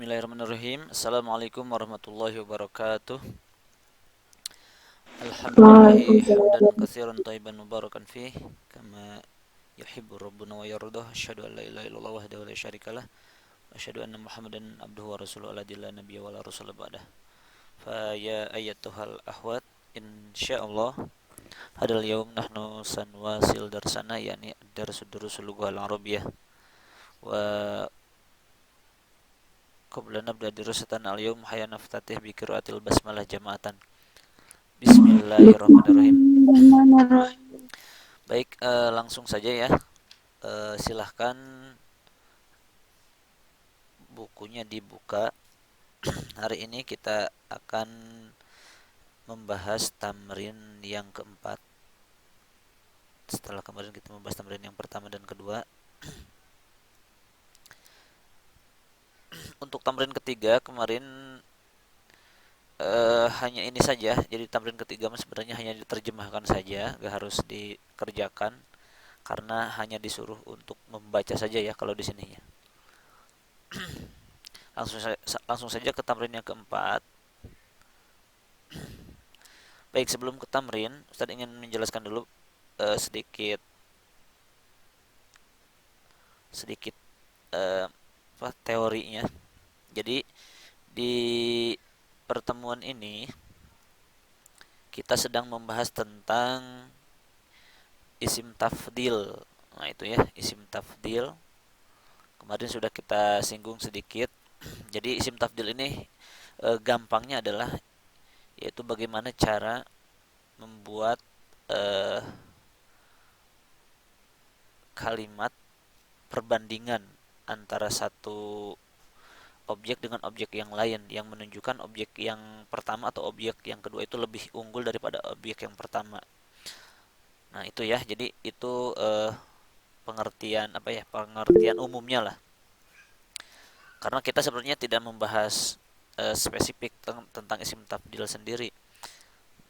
Bismillahirrahmanirrahim. Assalamualaikum warahmatullahi wabarakatuh. Alhamdulillahi hamdan Waalaikumsalam. katsiran thayyiban mubarakan fih kama yuhibbu rabbuna wa yardah. Asyhadu an la ilaha illallah wahdahu la syarikalah wa asyhadu anna Muhammadan abduhu wa rasuluhu alladzi la nabiyya wa la rasula ba'dah. Fa ya ayyatuhal ahwat insyaallah hadal yaum nahnu sanwasil darsana yakni darsu durusul lughah al-arabiyyah wa qabla nabda dirasatan al-yawm hayya naftatih bi qiraatil basmalah jama'atan. Bismillahirrahmanirrahim. Bismillahirrahmanirrahim. Baik, langsung saja ya. Silahkan bukunya dibuka. Hari ini kita akan membahas tamrin yang keempat. Setelah kemarin kita membahas tamrin yang pertama dan kedua. Untuk tamrin ketiga kemarin hanya ini saja. Jadi tamrin ketiga sebenarnya hanya diterjemahkan saja, gak harus dikerjakan karena hanya disuruh untuk membaca saja ya kalau di sini ya. Langsung saja ke tamrin yang keempat. Baik, sebelum ke tamrin, Ustaz ingin menjelaskan dulu sedikit sedikit teorinya. Jadi di pertemuan ini kita sedang membahas tentang isim tafdil. Nah, itu ya, isim tafdil. Kemarin sudah kita singgung sedikit. Jadi isim tafdil ini gampangnya adalah yaitu bagaimana cara membuat eh, kalimat perbandingan antara satu objek dengan objek yang lain yang menunjukkan objek yang pertama atau objek yang kedua itu lebih unggul daripada objek yang pertama. Nah, itu ya. Jadi itu pengertian apa ya? Pengertian umumnya lah. Karena kita sebenarnya tidak membahas spesifik tentang isim tafdil sendiri.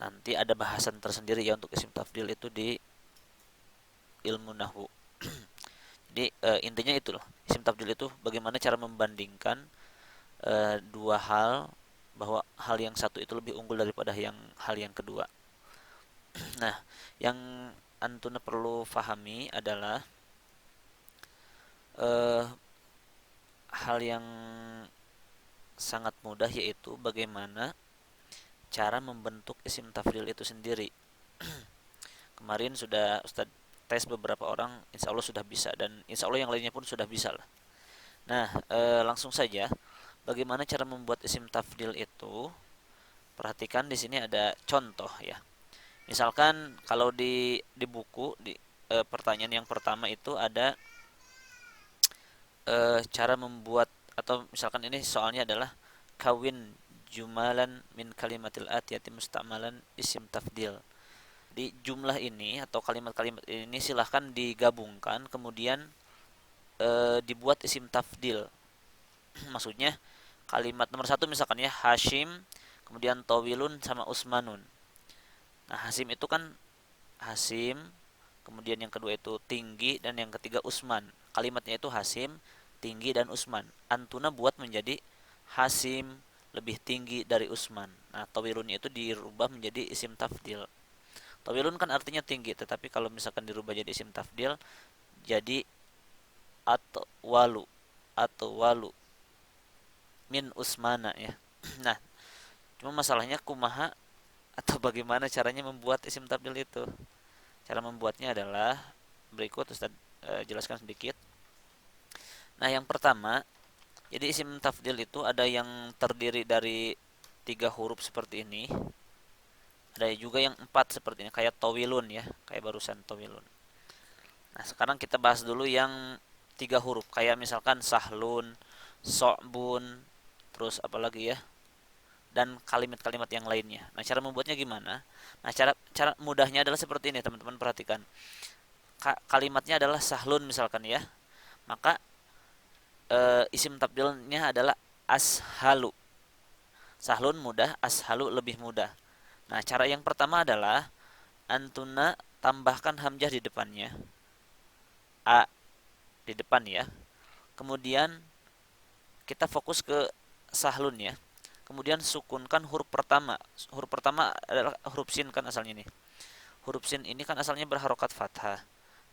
Nanti ada bahasan tersendiri ya untuk isim tafdil itu di ilmu nahwu. Jadi intinya itu loh. Isim tafdil itu bagaimana cara membandingkan dua hal bahwa hal yang satu itu lebih unggul daripada hal yang kedua. Nah, yang antuna perlu fahami adalah eh, hal yang sangat mudah yaitu bagaimana cara membentuk isim tafdil itu sendiri. Kemarin sudah Ustadz tes beberapa orang, insya Allah sudah bisa dan insya Allah yang lainnya pun sudah bisa lah. Nah, langsung saja bagaimana cara membuat isim tafdil itu. Perhatikan di sini ada contoh ya. Misalkan kalau di buku di pertanyaan yang pertama itu ada cara membuat atau misalkan ini soalnya adalah kawin jumalan min kalimatil atiyati musta'malan isim tafdil. Di jumlah ini atau kalimat-kalimat ini silahkan digabungkan kemudian dibuat isim tafdil. Maksudnya kalimat nomor satu misalkan ya Hashim, kemudian Tawilun sama Usmanun. Nah, Hasim itu kan Hasim, kemudian yang kedua itu tinggi dan yang ketiga Usman. Kalimatnya itu Hasim, tinggi dan Usman. Antuna buat menjadi Hasim lebih tinggi dari Usman. Nah, tawilunnya itu dirubah menjadi isim tafdil. Tawilun kan artinya tinggi, tetapi kalau misalkan dirubah jadi isim tafdil jadi atau walu min Usmana ya. Nah, cuma masalahnya kumaha atau bagaimana caranya membuat isim tafdil itu. Cara membuatnya adalah berikut Ustaz jelaskan sedikit. Nah, yang pertama, jadi isim tafdil itu ada yang terdiri dari tiga huruf seperti ini. Ada juga yang empat seperti ini, kayak towilun ya, kayak barusan towilun. Nah, sekarang kita bahas dulu yang tiga huruf, kayak misalkan sahlun, so'bun, terus apalagi ya, dan kalimat-kalimat yang lainnya. Nah, cara membuatnya gimana? Nah, cara cara mudahnya adalah seperti ini, teman-teman perhatikan. Kalimatnya adalah sahlun misalkan ya, maka isim tabdilnya adalah ashalu. Sahlun mudah, ashalu lebih mudah. Nah, cara yang pertama adalah antuna tambahkan hamzah di depannya. A di depan ya. Kemudian kita fokus ke sahlun ya. Kemudian sukunkan huruf pertama. Huruf pertama adalah huruf sin kan asalnya nih. Huruf sin ini kan asalnya berharokat fathah.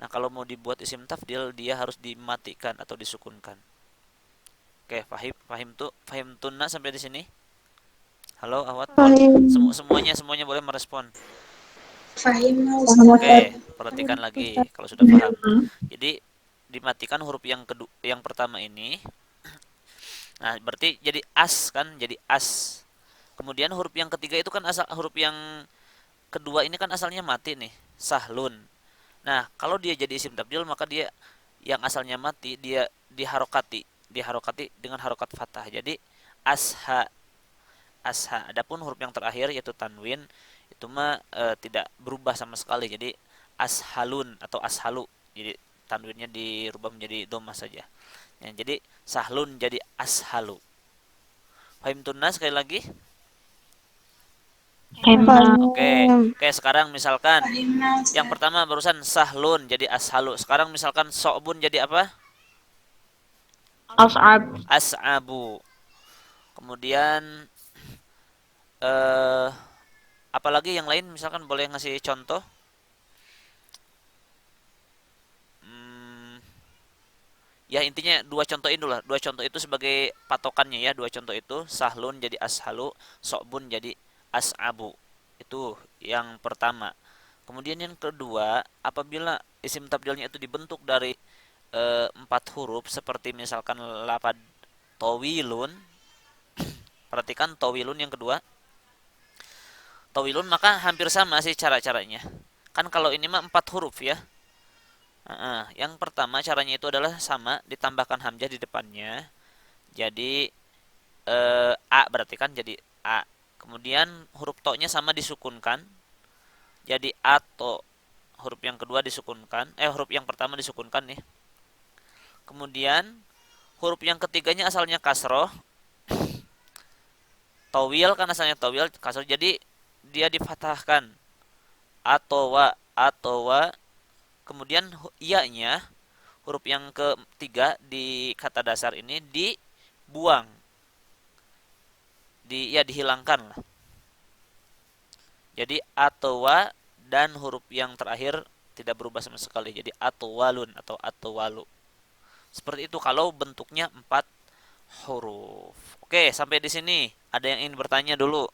Nah, kalau mau dibuat isim tafdil dia harus dimatikan atau disukunkan. Oke, fahim fahim tuh fahim tunna sampai di sini. Halo Awat. Fahim. Semuanya boleh merespon. Fahim Paham, Ustaz. Oke, perhatikan lagi kalau sudah paham. Jadi dimatikan huruf yang kedua, yang pertama ini. Nah, berarti jadi as kan, jadi as. Kemudian huruf yang ketiga itu kan asal huruf yang kedua ini kan asalnya mati nih, sahlun. Nah, kalau dia jadi isim tabdil maka dia yang asalnya mati dia diharokati dengan harokat fathah. Jadi asha, asha. Adapun huruf yang terakhir yaitu tanwin itu mah tidak berubah sama sekali. Jadi ashalun atau ashalu. Jadi tanwinnya dirubah menjadi doma saja. Ya, jadi sahlun jadi ashalu. Fahim tunna sekali lagi. Oke, Fahim. oke sekarang misalkan Fahimna yang Ustaz. pertama barusan sahlun jadi ashalu. Sekarang misalkan so'bun jadi apa? As'ab. As'abu. Kemudian eh apalagi yang lain misalkan boleh ngasih contoh. Hmm, ya intinya dua contoh itu lah. Dua contoh itu sebagai patokannya ya. Dua contoh itu sahlun jadi ashalu, so'bun jadi as'abu. Itu yang pertama. Kemudian yang kedua, apabila isim tabdilnya itu dibentuk dari empat huruf seperti misalkan lapad towilun, perhatikan towilun yang kedua, towilun maka hampir sama sih cara-caranya. Kan kalau ini mah empat huruf ya. Yang pertama caranya itu adalah sama, ditambahkan hamzah di depannya. Jadi a berarti kan jadi a. Kemudian huruf to-nya sama disukunkan. Jadi ato. Huruf yang kedua disukunkan. Huruf yang pertama disukunkan nih. Kemudian huruf yang ketiganya asalnya kasroh. Towil kan asalnya towil kasroh. Jadi dia difatahkan. Atowa. Kemudian iya-nya huruf yang ketiga di kata dasar ini dibuang. Ya dihilangkan lah. Jadi atowa dan huruf yang terakhir tidak berubah sama sekali. Jadi atowalun atau atowalu. Seperti itu kalau bentuknya empat huruf. Oke, sampai di sini. Ada yang ingin bertanya dulu?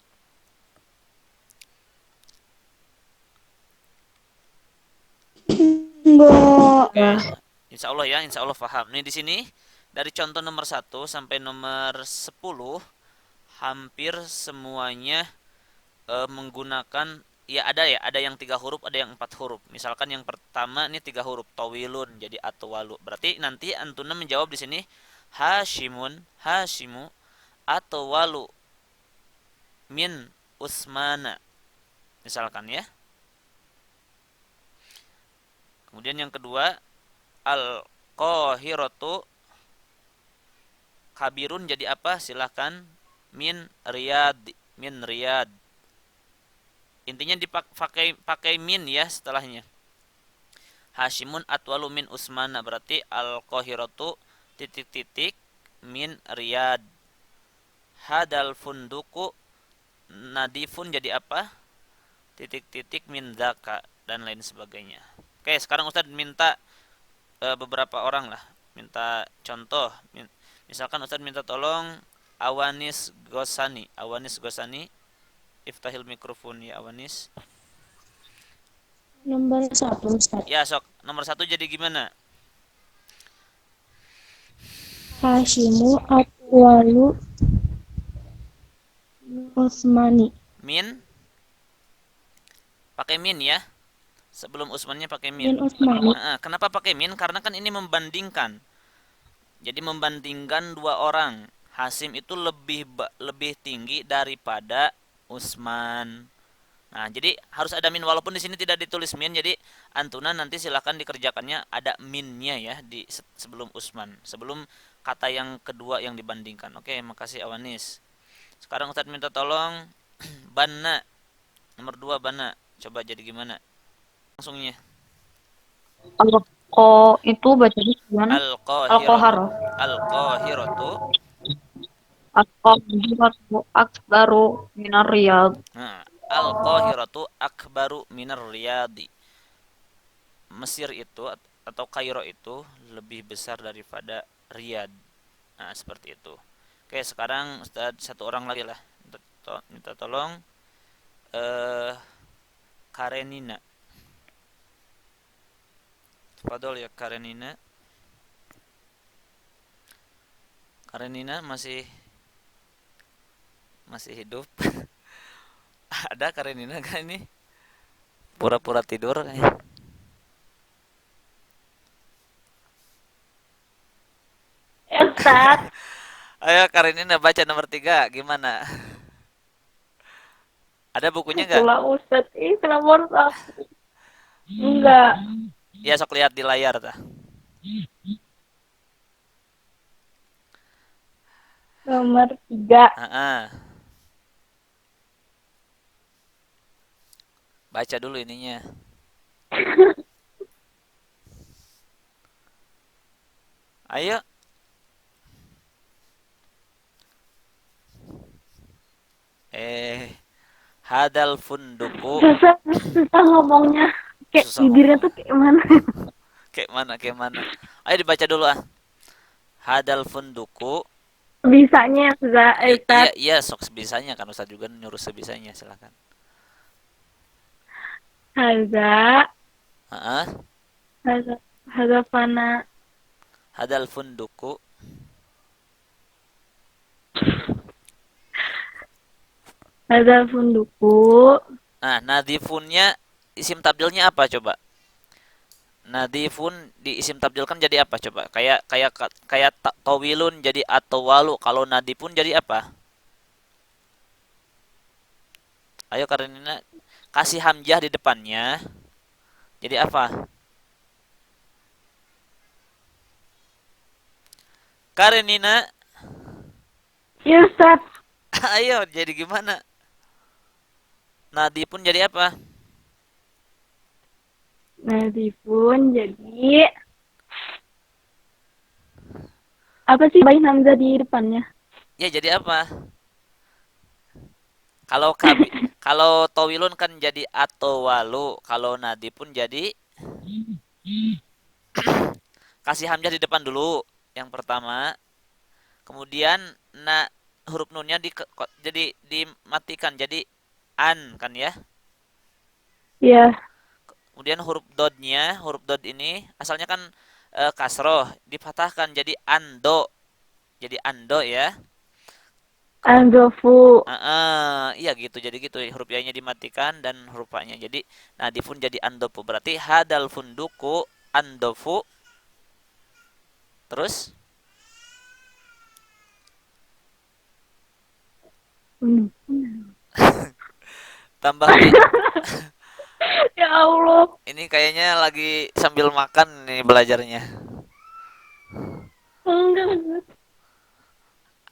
Enggak. Oke, insya Allah ya, insya Allah paham. Nih di sini dari contoh nomor 1 sampai nomor 10 hampir semuanya menggunakan ada yang 3 huruf, ada yang 4 huruf. Misalkan yang pertama ini 3 huruf, tawilun jadi atwalu. Berarti nanti antuna menjawab di sini Hashimun, Hashimu atwalu min Usmana. Misalkan ya. Kemudian yang kedua al-Qahiratu kabirun jadi apa? Silahkan min Riyad, min Riyad. Intinya pakai min ya setelahnya. Hashimun atwalu min Usmana berarti al-Qahiratu titik-titik min Riyad. Hadal funduku nadifun jadi apa? Titik-titik min Zaka dan lain sebagainya. Oke, sekarang Ustadz minta beberapa orang lah. Minta contoh. Misalkan Ustadz minta tolong Awanis Gosani. Awanis Gosani. Iftahil mikrofon ya Awanis. Nomor 1, Ustaz. Ya sok. Nomor 1 jadi gimana? Hashimu Atwalu Usmani. Min. Pakai min ya. Sebelum Usmannya pakai min. Min Usmani. Kenapa pakai min? Karena kan ini membandingkan. Jadi membandingkan dua orang. Hasim itu lebih tinggi daripada Usman. Nah, jadi harus ada min walaupun di sini tidak ditulis min. Jadi antuna nanti silahkan dikerjakannya ada minnya ya di sebelum Usman, sebelum kata yang kedua yang dibandingkan. Oke, makasih Awanis. Sekarang Ustadz minta tolong Bana. Nomor 2 Bana. Coba jadi gimana? Langsungnya. Itu bacanya gimana? Al-Qahiratu. Al-Qahar. Al-Qahiratu Al-Qahiratu akbaru minar Riyadh. Nah, Al-Qahiratu akbaru minar Riyadi. Mesir itu atau Kairo itu lebih besar daripada Riyadh. Nah, seperti itu. Oke, sekarang Ustaz satu orang lagi lah. Minta tolong eh Karenina. Fadol ya Karenina. Karenina masih hidup. Ada Karenina kan ini? Pura-pura tidur kayaknya. Ustaz, Ayo Karenina baca nomor 3 gimana? Ada bukunya nggak? itulah Ustaz. Ih, kenapa harus aku? Enggak. Ya sok lihat di layar tah. Nomor 3. Ah, baca dulu ininya. Ayo. Eh, hadal funduku. Susah ngomongnya. Kayak Susah bibirnya ngomong. tuh kayak mana? Kayak mana, kayak mana? Ayo dibaca dulu ah. Hadal funduku. Bisanya Iya, Ustaz. iya sok sebisanya kan Ustaz juga nyuruh sebisanya, silakan. Haza. Ah, Haza. Haza fana. hadal funduku. Haza funduku. Nah, nadifunnya isim tabdilnya apa coba? Nadifun di isim tabdil kan jadi apa coba? Kayak tawilun jadi atwalu. Kalau nadifun jadi apa? Ayo Karenina kasih hamzah di depannya. Jadi apa? Karenina, Ya Ustaz. ayo jadi gimana? Nadifun jadi apa? Nadifun jadi apa sih bayi Hamzah di depannya? Ya jadi apa? Kalau kabi, kalau tawilun kan jadi atwalu. Kalau nadifun jadi kasih hamzah di depan dulu. Yang pertama, kemudian huruf nunnya jadi dimatikan jadi an kan ya. Ya. Kemudian huruf dod ini asalnya kan kasroh dipatahkan jadi ando. Jadi ando ya. Anzofu. Iya gitu. Jadi gitu huruf ya-nya dimatikan dan huruf a-nya jadi nadifun jadi andofu. Berarti hadal funduku andofu. Terus tambah Ya Allah. ini kayaknya lagi sambil makan nih belajarnya. Enggak.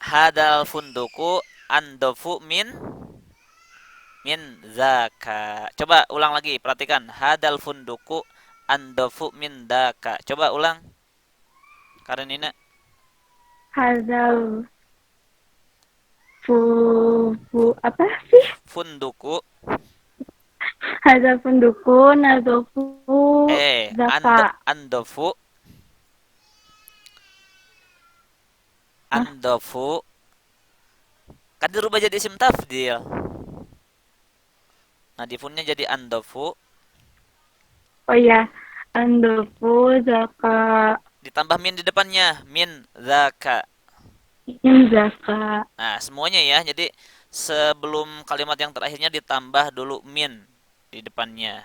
Hadal funduku andofu min zaka. Coba ulang lagi, perhatikan. Hadal funduku andofu min daka. Coba ulang. Karenina. Hazal apa sih? Funduku Hazal funduku nazofu zaka. andofu Hah? andofu kan dirubah jadi isim tafdil. Nah, difunnya jadi andofu Oh ya, andofu zaka. ditambah min di depannya, min zaka. Ini zaka. Nah, semuanya ya. Jadi sebelum kalimat yang terakhirnya ditambah dulu min di depannya.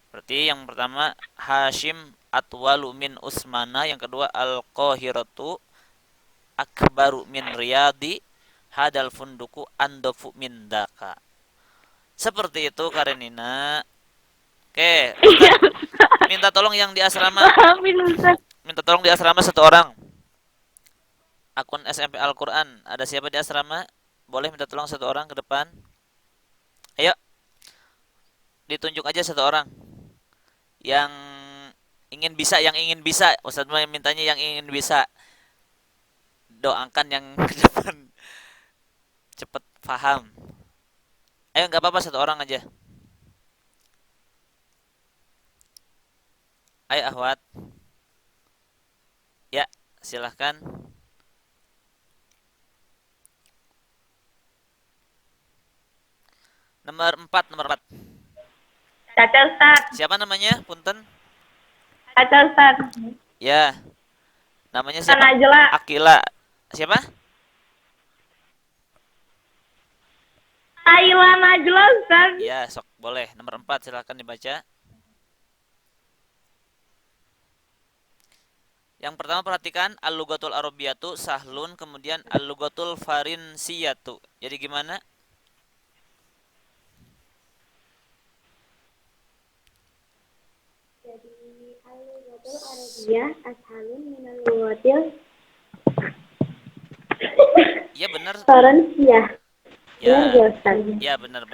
Berarti yang pertama Hashim atwalu min Usmana, yang kedua Al-Qahiratu akbaru min Riyadi, hadal funduku andofu min daka. Seperti itu Karenina. Oke, Iya, Ustaz minta tolong yang di asrama. maafin Ustaz. Minta tolong di asrama satu orang. Akun SMP Al-Quran. Ada siapa di asrama? Boleh minta tolong satu orang ke depan. Ayo, ditunjuk aja satu orang. Yang ingin bisa. Ustadz mintanya yang ingin bisa. Doakan yang ke depan. cepet paham. Ayo nggak apa-apa satu orang aja. Ayo Ahwat. Ya, silahkan. Nomor 4. Caca Ustaz. Siapa namanya? Punten. Caca Ustaz. Ya, namanya Ustaz siapa? Najla. Akila. Siapa? Ayla Najla Ustaz. Ya, sok boleh. Nomor 4 silahkan dibaca. Yang pertama perhatikan al-lugatul arabiyatu sahlun, kemudian al-lugatul farinsiyatu. Jadi gimana? Jadi al-lughatul arabiyyah ashalun minal lughatil Iya benar. faransiyah. Benar Ya, ya Ustaz? ya benar.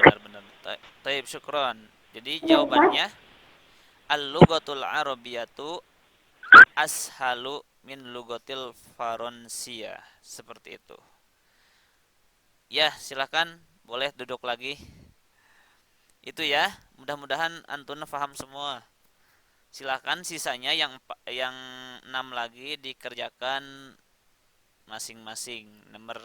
Taib syukron. Jadi jawabannya al-lugatul arabiyatu ashalu min lugatil faransiyah. Seperti itu. Ya, silakan boleh duduk lagi. Itu ya, mudah-mudahan antuna paham semua. Silakan sisanya yang 6 lagi dikerjakan masing-masing. Nomor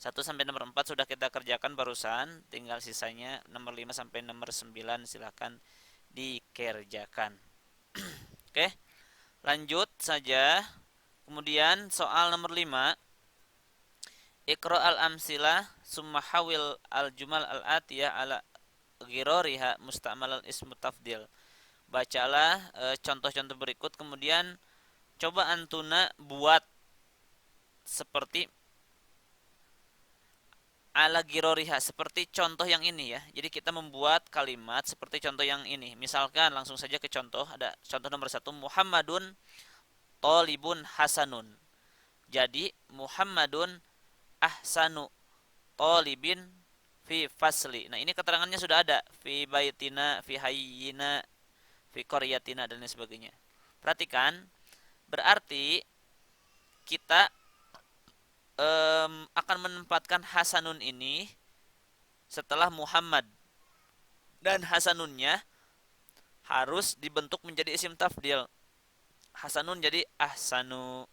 1 sampai nomor 4 sudah kita kerjakan barusan, tinggal sisanya nomor 5 sampai nomor 9 silakan dikerjakan. Oke, lanjut saja. Kemudian soal nomor 5, Iqra al-amsilah summa hawil al-jumal al-atiyah ala ghirariha musta'mal al-ismu tafdil. Bacalah contoh-contoh berikut, kemudian coba antuna buat seperti ala giroriha, seperti contoh yang ini ya. Jadi kita membuat kalimat seperti contoh yang ini. Misalkan langsung saja ke contoh. Ada contoh nomor 1, Muhammadun tolibun hasanun. Jadi Muhammadun ahsanu tolibin fi fasli. Nah ini keterangannya sudah ada. Fi baitina, fi hayyina, fi qaryatina dan lain sebagainya. Perhatikan, berarti kita akan menempatkan hasanun ini setelah Muhammad, dan hasanunnya harus dibentuk menjadi isim tafdil. Hasanun jadi ahsanu,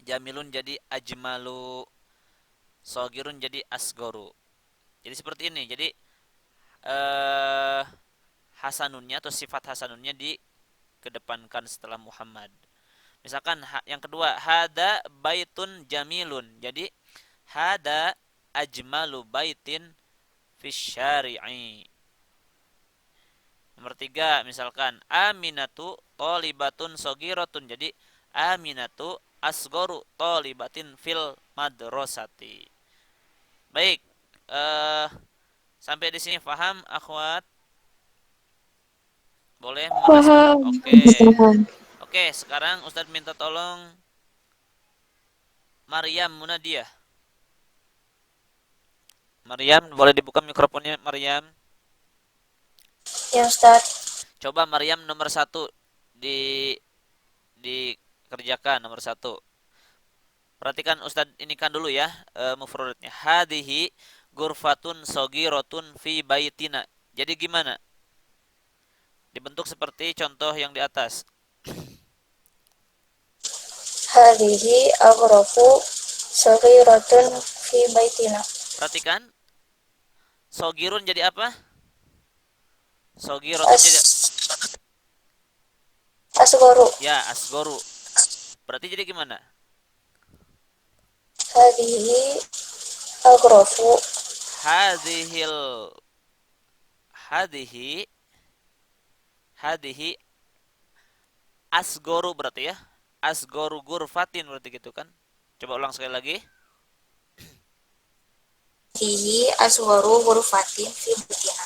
jamilun jadi ajmalu, sogirun jadi asgoru. Jadi seperti ini. Jadi hasanunnya atau sifat hasanunnya dikedepankan setelah Muhammad. Misalkan yang kedua, hada baitun jamilun. Jadi hada ajmalu baitin fisyari'i. Nomor 3, misalkan aminatu tolibatun sogiratun. Jadi aminatu asgoru tolibatin fil madrasati. Baik, sampai di sini paham akhwat? Boleh mengenas? Paham. Oke, sekarang Ustadz minta tolong Maryam Munadiah. Maryam, boleh dibuka mikrofonnya Maryam? Ya Ustaz. Coba Maryam nomor 1 dikerjakan nomor 1. Perhatikan Ustadz ini kan dulu ya mufradnya. Hadihi gurfatun sogirotun fi baitina. Jadi gimana? Dibentuk seperti contoh yang di atas. Hadhihi aghrafu saghiratun fi baitina. Perhatikan. Sogirun jadi apa? Sogirotun jadi Asgharu. ya asgoru. Berarti jadi gimana? Hadhihi aghrafu. Hadihil hadihi hadihi asgoru berarti ya. Asgoru gurfatin berarti gitu kan. Coba ulang sekali lagi. Hadhihi asgharu ghurfatin fi baitina.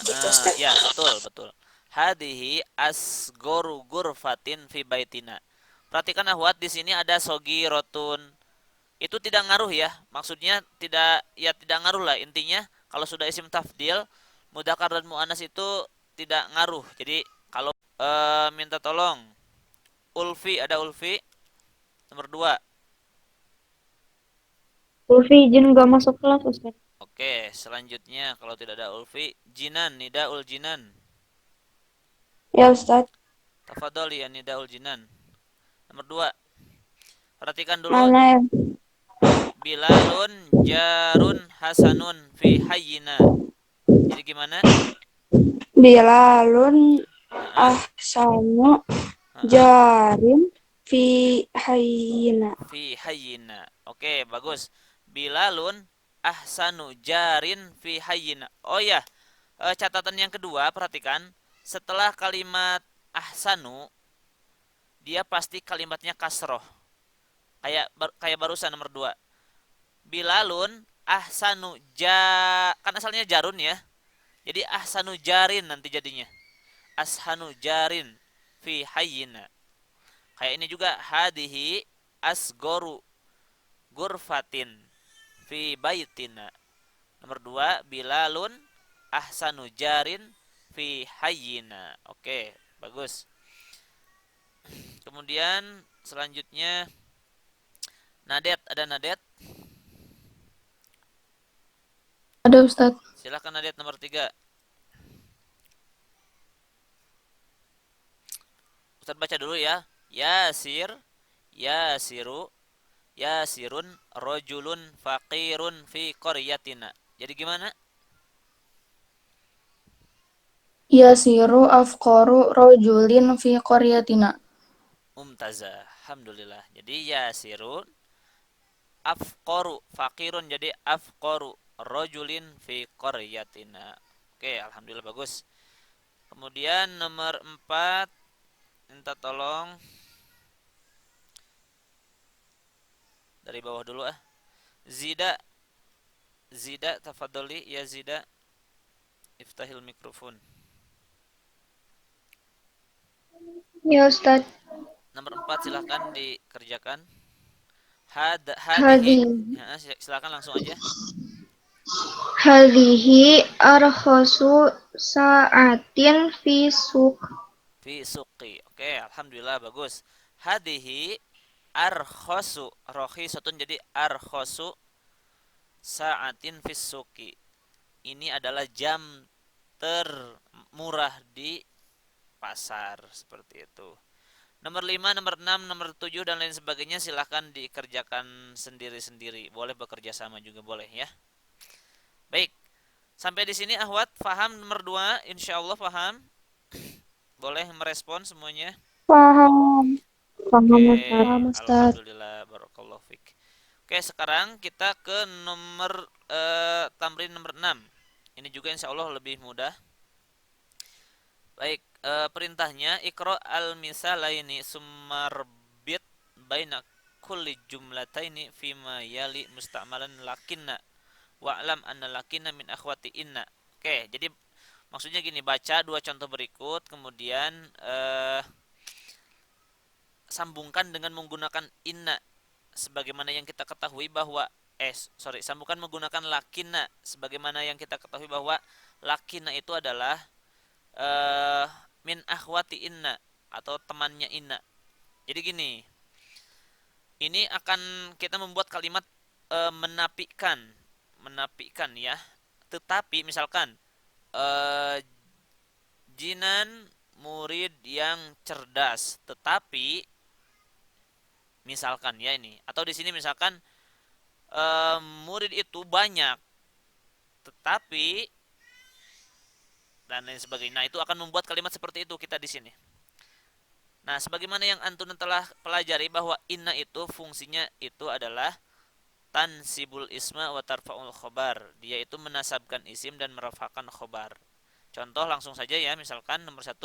Gitu Ustaz. Ya betul. Hadihi asgoru gurfatin fi baitina. Perhatikan ahwat, di sini ada sogirotun. Itu tidak ngaruh ya. Maksudnya tidak ngaruh lah. Intinya kalau sudah isim tafdil, mudzakkar dan muannas itu tidak ngaruh. Jadi kalau minta tolong Ulfi, ada Ulfi nomor 2. Ulfi izin gak masuk kelas Ustaz. Oke, selanjutnya kalau tidak ada Ulfi, jinan, nidaul jinan. Ya Ustaz. Tafadholi ya nidaul jinan. Nomor 2. Perhatikan dulu. Mana ya? Bilalun jarun hasanun fi hayyina. Jadi gimana? Bilalun Heeh, ahsanu heeh. jarim fi hayyina. Fi hayyina. Oke, bagus. Bilalun ahsanu jarin fi hayyina. Oh ya, catatan yang kedua, perhatikan. Setelah kalimat ahsanu, dia pasti kalimatnya kasroh. Kayak barusan nomor 2. Bilalun ahsanu kan asalnya jarun ya. Jadi ahsanu jarin nanti jadinya. Ashanu jarin fi hayyina. Kayak ini juga hadihi asgoru gurfatin fi baitina. Nomor 2 bilalun ahsanu jarin fi hayyina. Oke, bagus. Kemudian selanjutnya nadet, ada nadet. Ada Ustaz. Silakan nadet nomor 3. Ustaz baca dulu ya. Yasir, yasiru, yasirun, rojulun, fakirun fi qaryatina. Jadi gimana? Yasiru afqaru rajulin fi qaryatina. Mumtazah. Alhamdulillah. Jadi yasirun afqaru fakirun jadi afqaru rojulin fi qaryatina. Oke, alhamdulillah bagus. Kemudian nomor 4 minta tolong dari bawah dulu ah. Zida, Zida tafadholi ya Zida. Iftahil mikrofon. Ya Ustaz. Nomor 4 silahkan dikerjakan. Hadihi. Hadhi. Ya, silakan langsung aja. Hadhihi arkhasu sa'atin fi suq. Fi suqi. Oke, alhamdulillah bagus. Hadihi arkhasu. Rohisatun jadi arkhasu sa'atin fi suqi. Ini adalah jam termurah di pasar seperti itu. Nomor 5, nomor 6, nomor 7 dan lain sebagainya silahkan dikerjakan sendiri-sendiri. Boleh bekerja sama juga boleh ya. Baik. Sampai di sini Ahwat paham nomor 2? Insyaallah paham. Boleh merespon semuanya. Paham. Paham Oke, Ustaz. alhamdulillah barakallahu fik. Oke, sekarang kita ke nomor tamrin nomor 6. Ini juga insyaallah lebih mudah. Baik, perintahnya ikra al-misalaini summarbit baina kulli jumlataini fima yali musta'malan lakinna wa'lam anna lakinna min akhwati inna. Oke, jadi maksudnya gini, baca dua contoh berikut kemudian sambungkan dengan menggunakan inna sebagaimana yang kita ketahui bahwa sambungkan menggunakan lakinna sebagaimana yang kita ketahui bahwa lakinna itu adalah min akhwati inna atau temannya inna. Jadi gini, ini akan kita membuat kalimat menafikan ya. Tetapi misalkan jinan murid yang cerdas, tetapi misalkan ya ini, atau di sini misalkan murid itu banyak, tetapi dan lain sebagainya. Nah, itu akan membuat kalimat seperti itu kita di sini. Nah, sebagaimana yang antun telah pelajari bahwa inna itu fungsinya itu adalah tansibul isma wa tarfa'ul khobar. Dia itu menasabkan isim dan merafa'kan khobar. Contoh langsung saja ya, misalkan nomor 1,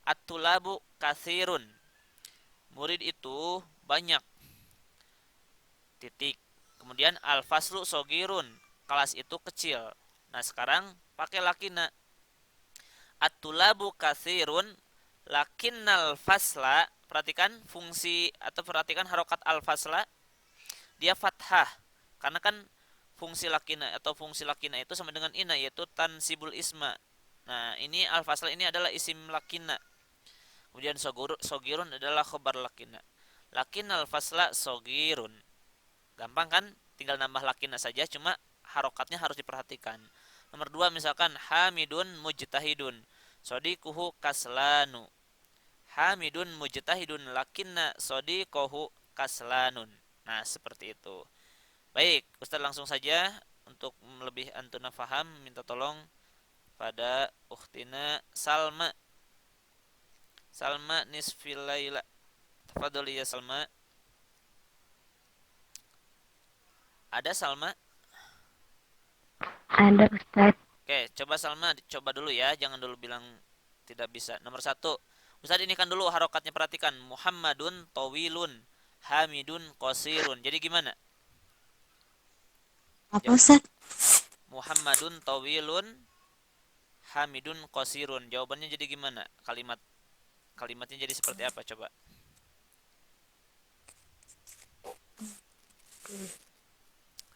at-tulabu kathirun. Murid itu banyak. Titik. Kemudian al-faslu sogirun. Kelas itu kecil. Nah, sekarang pakai lakina. At-tulabu kathirun lakinnal fasla. Perhatikan fungsi atau perhatikan harokat al-fasla. Dia fathah. Karena kan fungsi lakina atau fungsi lakina itu sama dengan ina, yaitu tansibul isma. Nah, ini al-fasla ini adalah isim lakina. Kemudian sogirun adalah khobar lakina. Lakinnal fasla sogirun. Gampang kan? Tinggal nambah lakina saja, cuma harokatnya harus diperhatikan. Nomor dua misalkan Hamidun mujtahidun, sodikuhu kaslanu. Hamidun mujtahidun lakinna sodikuhu kaslanun. Nah, seperti itu. Baik, Ustaz langsung saja untuk lebih antuna faham minta tolong pada ukhtina Salma. Salma nisfil laila. Tafadhali ya Salma. Ada Salma? Ada Ustaz. Oke, coba Salma coba dulu ya, jangan dulu bilang tidak bisa. Nomor satu, Ustaz ini kan dulu harokatnya perhatikan. Muhammadun tawilun, Hamidun qasirun. Jadi gimana? Apa Ustaz? Muhammadun tawilun, Hamidun qasirun. Jawabannya jadi gimana? Kalimatnya jadi seperti apa coba?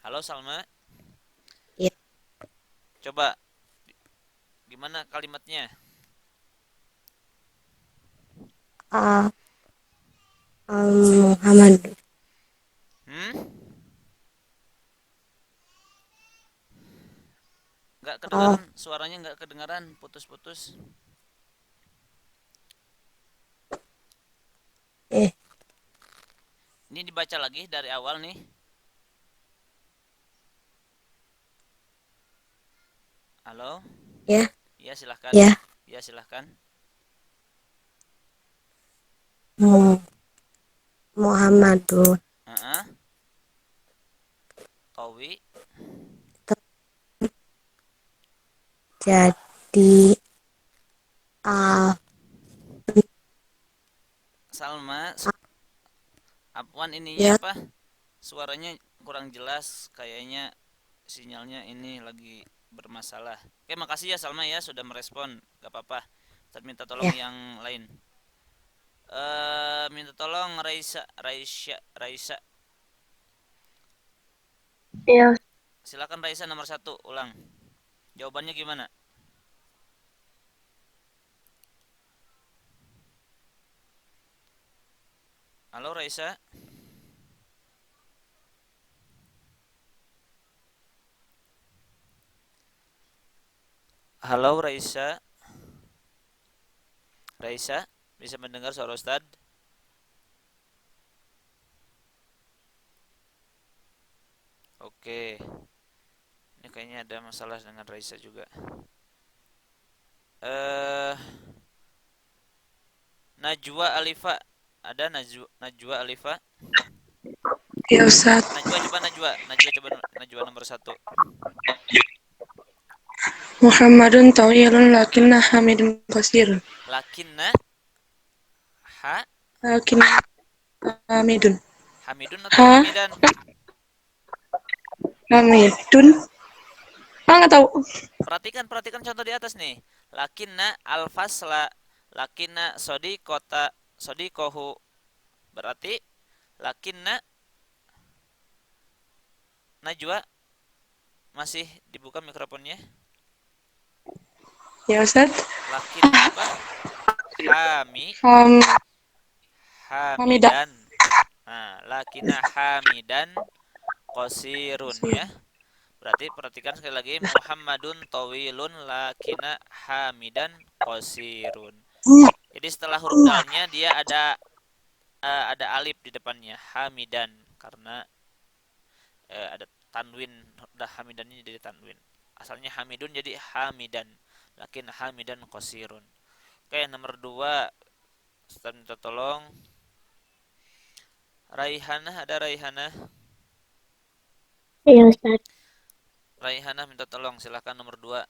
Halo Salma, Ya. coba gimana kalimatnya? Uh, Muhammad. Hmm? Nggak Oh, kedengaran, suaranya nggak kedengaran, putus-putus. eh, Ini dibaca lagi dari awal nih. Halo? ya, Ya silahkan. ya. Ya silahkan. Mu- Muhammadun. Heeh. Tawi. Jadi, uh, Salma. Apwan ininya ya, apa? Suaranya kurang jelas. Kayaknya sinyalnya ini lagi bermasalah. Oke, makasih ya Salma ya sudah merespon. Gak apa-apa. Saya minta tolong ya. yang lain. Minta tolong Raisa. Iya, Silakan Raisa nomor satu, ulang. Jawabannya gimana? Halo Raisa. Halo Raisa. Raisa, bisa mendengar suara Ustad? Oke. Ini kayaknya ada masalah dengan Raisa juga. Eh, Najwa Alifa. Ada Najwa Alifa? Ya Ustaz, Najwa coba Najwa. Najwa coba Najwa nomor satu. Muhammadun tawilun lakinna hamidun qasirun. Lakinna ha Lakin hamidun. Hamidun atau Ha, Hamidan? hamidun. Nggak tahu. Perhatikan contoh di atas nih. Lakinna alfasla. Lakinna sodikohu. Berarti lakinna Najwa masih dibuka mikrofonnya. Ya Ustaz. Lakinna apa? Hami Ham, hamidah. Hamidan. Nah, lakinna Hamidan qasirun ya. Berarti perhatikan sekali lagi Muhammadun tawilun lakinna Hamidan qasirun. Jadi setelah huruf dalnya dia ada alif di depannya Hamidan karena ada tanwin, udah Hamidannya jadi tanwin. Asalnya Hamidun jadi Hamidan. Lakin Hamidan qasirun. Oke, nomor 2. Ustaz minta tolong Raihanah, ada Raihanah? iya Ustaz. Raihanah minta tolong, silahkan nomor 2.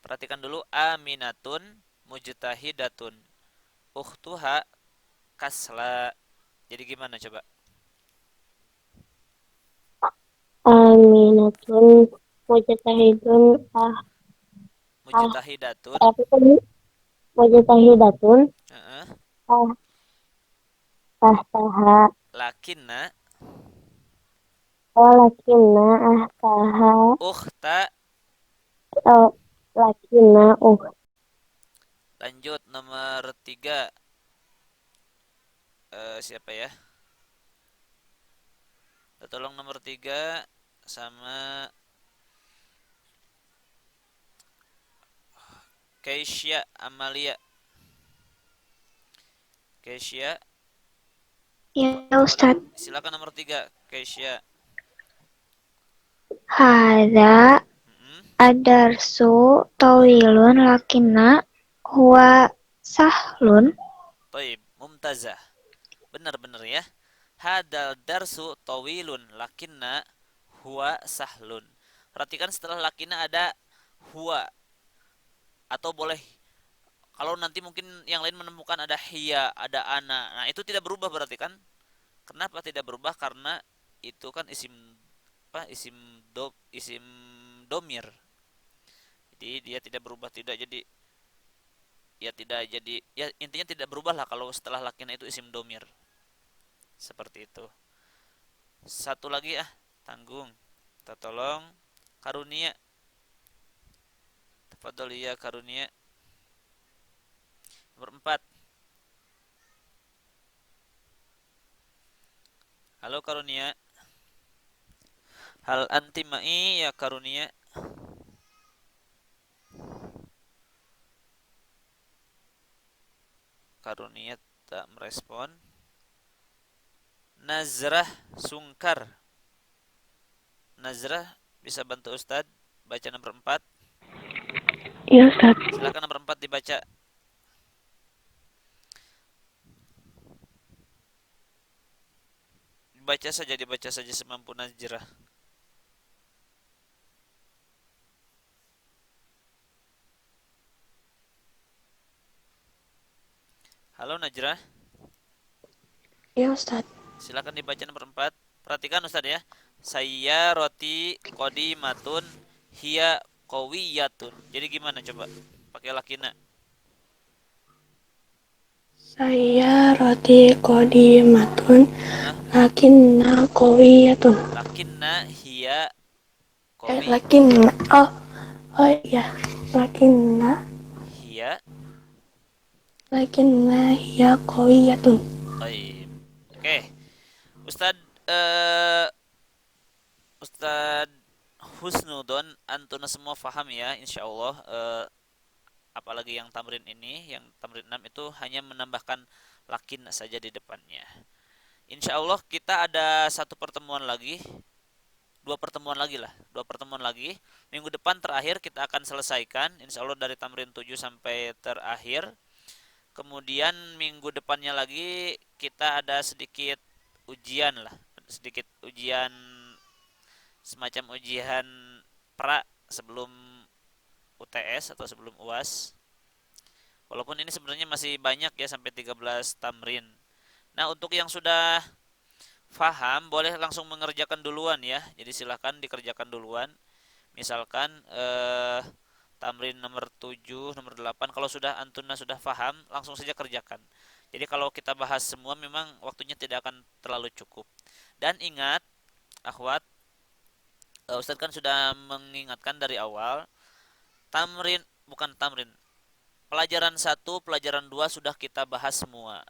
Perhatikan dulu Aminatun mujtahidatun. Ukhtuha kasla. Jadi gimana coba? Aminatun mujtahidun ah Mujtahidatun. apa tadi? Mujtahidatun Heeh. ah tahtaha Lakinna walakinna ahtaha ukhta. oh, lakinna Lanjut nomor 3. Siapa ya? Tolong nomor 3 sama Keisha Amalia. Keisha, Ya tafadhali. Ustadz. Silakan nomor 3 Keisha. Hada Mm-mm. adarsu tawilun lakina huwa sahlun. Taib, mumtazah. Benar-benar ya. Hadal darsu tawilun lakinna huwa sahlun. Perhatikan setelah lakinna ada huwa, atau boleh kalau nanti mungkin yang lain menemukan ada hiya, ada ana. Nah, itu tidak berubah berarti kan? Kenapa tidak berubah? Karena itu kan isim apa? Isim domir. Jadi dia tidak berubah, tidak jadi, ya tidak jadi, ya intinya tidak berubah lah kalau setelah lakinna itu isim domir. Seperti itu. Satu lagi tanggung. Kita tolong karunia. Tafadhol ya karunia. Nomor 4. Halo karunia. Hal anti ma'i ya karunia. Karunia tak merespon. Nazrah Sungkar. Nazrah bisa bantu Ustadz baca nomor 4. Iya Ustaz. Silakan nomor 4 dibaca. Dibaca saja semampu Nazrah. Halo Najrah. Iya Ustaz. Silakan dibaca nomor 4. Perhatikan Ustadz ya. Saya roti qodimatun hiya qawiyatun. Jadi gimana coba? Pakai lakina. Saya roti qodimatun Hah? lakinna qawiyatun. Lakinna hiya qawi Lakinna oh oh iya lakinna hiya. lakinna hiya qawiyatun. Baik. Oke. Ustadz eh Ustadz Husnudon antuna semua paham ya insyaallah. Apalagi yang tamrin ini, yang tamrin 6 itu hanya menambahkan lakin saja di depannya. Insya Allah kita ada satu pertemuan lagi, dua pertemuan lagi. Minggu depan terakhir kita akan selesaikan, insya Allah dari tamrin 7 sampai terakhir. Kemudian minggu depannya lagi kita ada sedikit ujian lah, sedikit ujian semacam ujian pra sebelum UTS atau sebelum UAS. Walaupun ini sebenarnya masih banyak ya sampai 13 tamrin. Nah, untuk yang sudah paham boleh langsung mengerjakan duluan ya. Jadi silahkan dikerjakan duluan. Misalkan tamrin nomor 7, nomor 8 kalau sudah antuna sudah paham langsung saja kerjakan. Jadi kalau kita bahas semua memang waktunya tidak akan terlalu cukup. Dan ingat, akhwat, Ustadz kan sudah mengingatkan dari awal, tamrin bukan tamrin. Pelajaran 1, pelajaran 2 sudah kita bahas semua.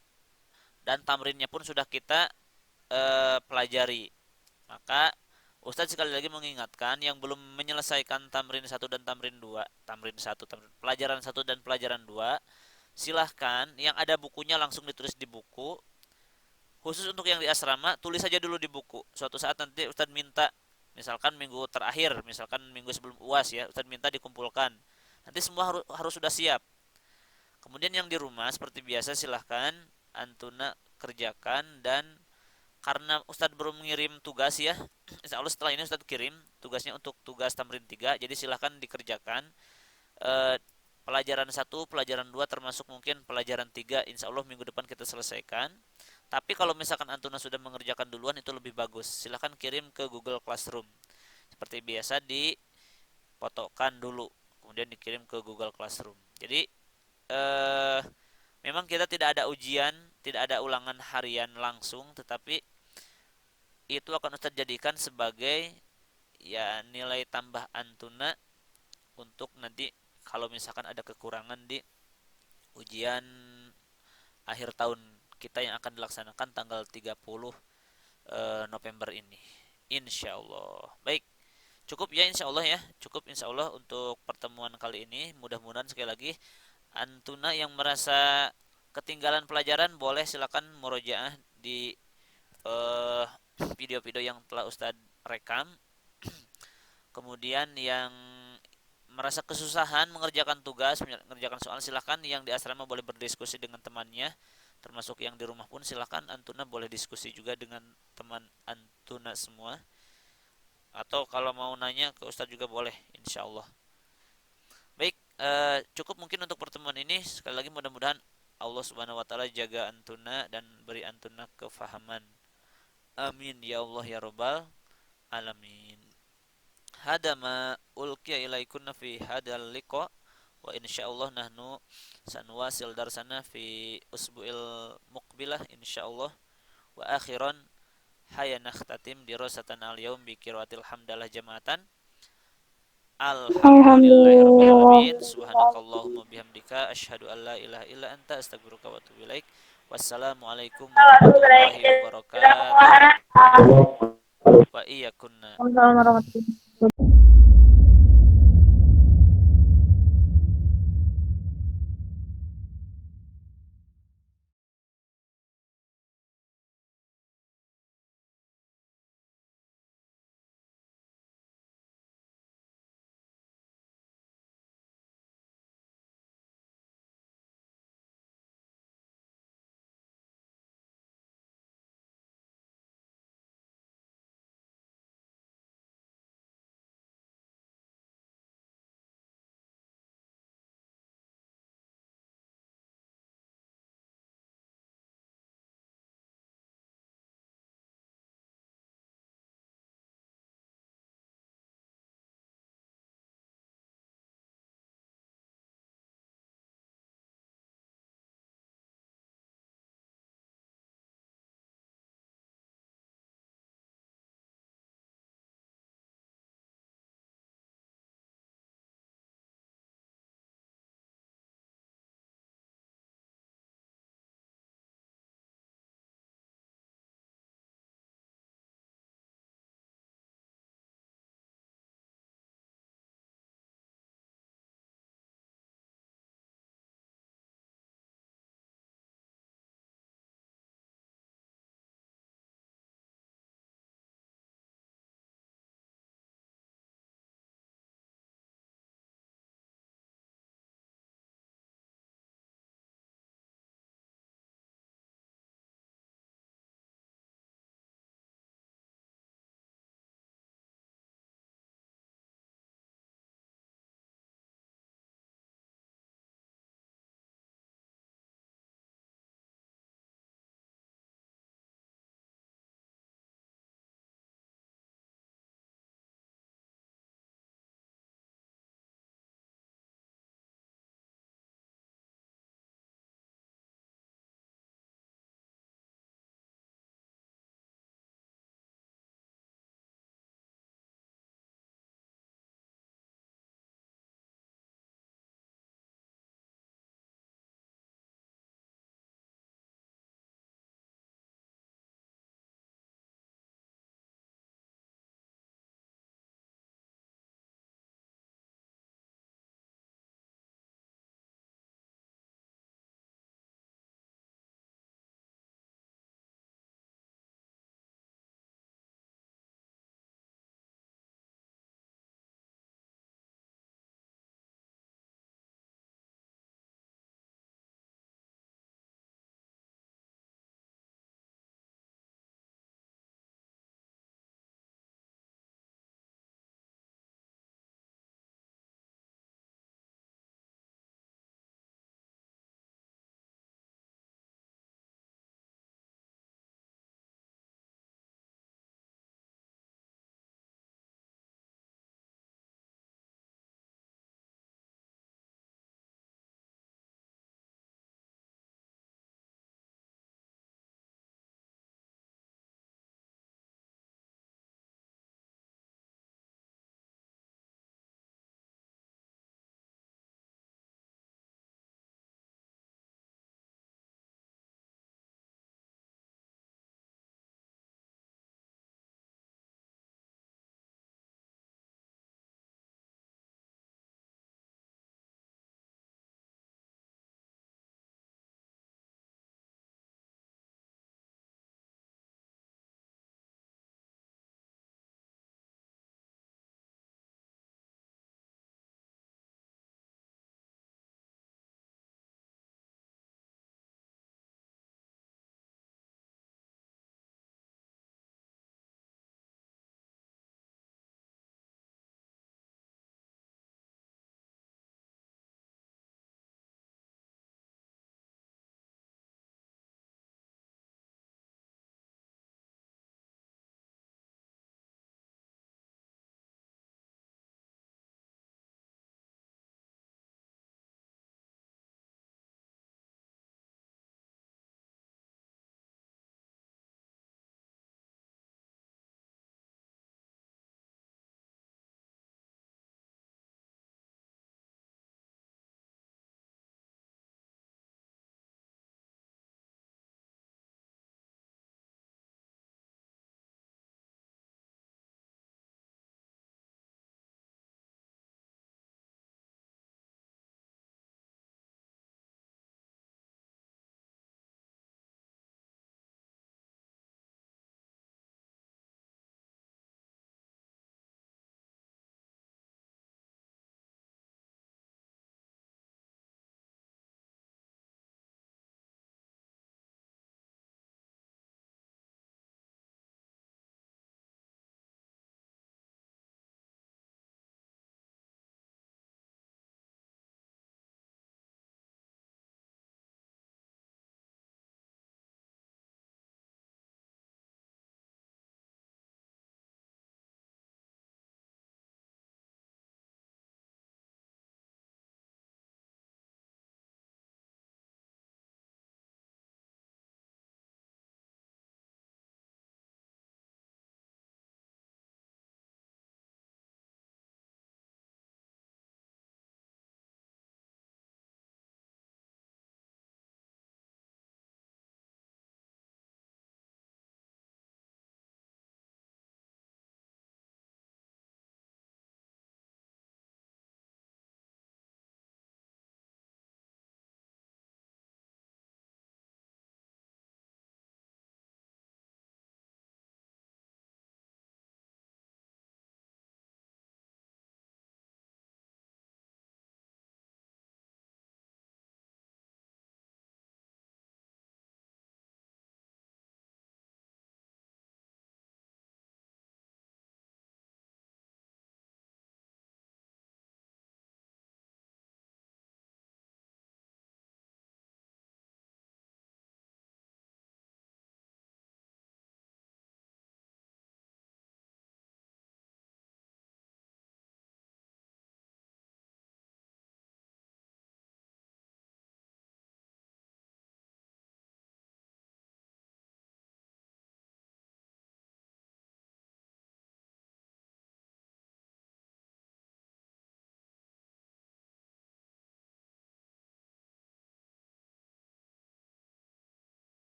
Dan tamrinnya pun sudah kita pelajari. Maka Ustadz sekali lagi mengingatkan yang belum menyelesaikan tamrin 1 dan tamrin 2, tamrin 1, pelajaran 1 dan pelajaran 2, silahkan yang ada bukunya langsung ditulis di buku. Khusus untuk yang di asrama, tulis saja dulu di buku. Suatu saat nanti Ustadz minta, misalkan minggu terakhir, misalkan minggu sebelum UAS ya, Ustadz minta dikumpulkan. Nanti semua harus sudah siap. Kemudian yang di rumah seperti biasa silahkan antuna kerjakan, dan karena Ustadz belum mengirim tugas ya, insya Allah setelah ini Ustadz kirim tugasnya untuk tugas tamrin 3, jadi silahkan dikerjakan. e, Pelajaran 1, pelajaran 2 termasuk mungkin pelajaran 3 insya Allah minggu depan kita selesaikan. Tapi kalau misalkan antuna sudah mengerjakan duluan itu lebih bagus, silahkan kirim ke Google Classroom. Seperti biasa dipotokan dulu, kemudian dikirim ke Google Classroom. Jadi eh, memang kita tidak ada ujian, tidak ada ulangan harian langsung, tetapi itu akan Ustadz jadikan sebagai ya nilai tambah antuna untuk nanti kalau misalkan ada kekurangan di ujian akhir tahun kita yang akan dilaksanakan tanggal 30 November ini. insyaallah. Baik, cukup ya insyaallah ya. Cukup insyaallah untuk pertemuan kali ini. Mudah-mudahan sekali lagi antuna yang merasa ketinggalan pelajaran boleh silakan murojaah di eh, video-video yang telah Ustadz rekam. Kemudian yang merasa kesusahan mengerjakan tugas, mengerjakan soal, silahkan yang di asrama boleh berdiskusi dengan temannya, termasuk yang di rumah pun silahkan antuna boleh diskusi juga dengan teman antuna semua. Atau kalau mau nanya ke Ustadz juga boleh, insya Allah. Baik, cukup mungkin untuk pertemuan ini. Sekali lagi mudah-mudahan Allah Subhanahu Wa Taala jaga antuna dan beri antuna kefahaman. Amin ya Allah ya Robbal alamin. Hada ma ulqiya ilaikunna fi hadal liqa wa insyaallah nahnu sanwasil darsana fi usbu'il muqbilah insyaallah wa akhiran haya nakhtatim dirasatan al-yaum bi qiraatil hamdalah jama'atan alhamdulillahirabbil Alhamdulillah. alamin subhanakallahumma bihamdika asyhadu an la ilaha illa anta astaghfiruka wa atubu ilaik wassalamualaikum warahmatullahi wabarakatuh wa iyyakunna Waalaikumsalam warahmatullahi wabarakatuh.